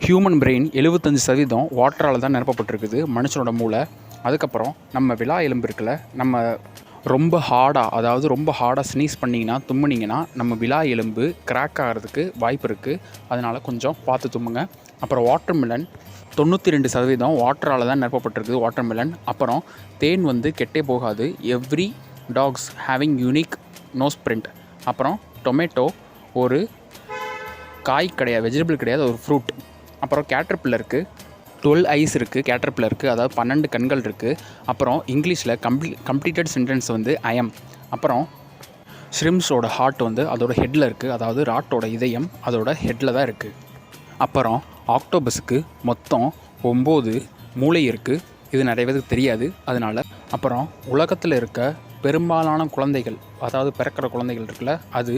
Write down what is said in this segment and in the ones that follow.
Human brain 75% வாட்டரால் தான் நிரப்பப்பட்டிருக்குது, மனுஷனோட மூளை. அதுக்கப்புறம் நம்ம விலா எலும்பு இருக்குல்ல, நம்ம ரொம்ப ஹார்டாக ஸ்னீஸ் பண்ணிங்கன்னா, தும்முனிங்கன்னா நம்ம விலா எலும்பு கிராக் ஆகிறதுக்கு வாய்ப்பு இருக்குது. அதனால் கொஞ்சம் பார்த்து தும்முங்க. அப்புறம் வாட்டர்மெலன் 92% வாட்டரால் தான் நிரப்பப்பட்டிருக்குது, வாட்டர்மெலன். அப்புறம் தேன் கெட்டே போகாது. Every dogs having unique nose print. அப்புறம் டொமேட்டோ ஒரு காய் கிடையாது, வெஜிடபிள் கிடையாது, ஒரு ஃப்ரூட். அப்புறம் கேட்டர்பில்லருக்கு 12 ஐஸ் இருக்குது. கேட்டர்பில்லருக்கு அதாவது 12 கண்கள் இருக்குது. அப்புறம் இங்கிலீஷில் கம்ப்ளீட்டட் சென்டென்ஸ் ஐ எம். அப்புறம் ஷ்ரிம்ஸோட ஹார்ட் அதோட ஹெட்டில் இருக்குது, அதாவது ராட்டோட இதயம் அதோட ஹெட்டில் தான் இருக்குது. அப்புறம் ஆக்டோபஸுக்கு மொத்தம் 9 மூளை இருக்குது. இது நிறைய பேருக்கு தெரியாது, அதனால். அப்புறம் உலகத்தில் இருக்க பெரும்பாலான குழந்தைகள், அதாவது பிறக்கிற குழந்தைகள் இருக்குல்ல, அது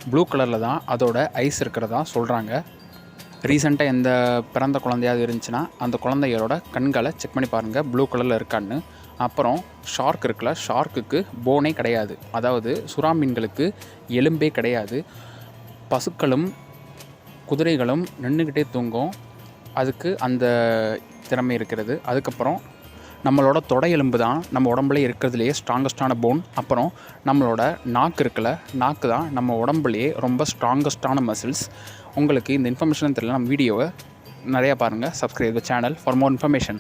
ப்ளூ கலரில் தான் அதோட ஐஸ் இருக்கிறதா சொல்கிறாங்க. ரீசெண்டாக எந்த பிறந்த குழந்தையாவது இருந்துச்சுன்னா அந்த குழந்தைகளோட கண்களை செக் பண்ணி பாருங்கள், ப்ளூ கலரில் இருக்கான்னு. அப்புறம் ஷார்க் இருக்குல்ல, ஷார்க்குக்கு போனே கிடையாது, அதாவது சுறா மீன்களுக்கு எலும்பே கிடையாது. பசுக்களும் குதிரைகளும் நின்றுக்கிட்டே தூங்கும், அதுக்கு அந்த திறமை இருக்கிறது. அதுக்கப்புறம் நம்மளோட தொடை எலும்பு தான் நம்ம உடம்புல இருக்கிறதுலையே ஸ்ட்ராங்கஸ்டான போன். அப்புறம் நம்மளோட நாக்கு இருக்குல்ல, நாக்கு தான் நம்ம உடம்புலையே ரொம்ப ஸ்ட்ராங்கஸ்டான மசில்ஸ். உங்களுக்கு இந்த இன்ஃபர்மேஷன் தெரியல, நம்ம வீடியோவை நிறையா பாருங்கள். Subscribe the channel for more information.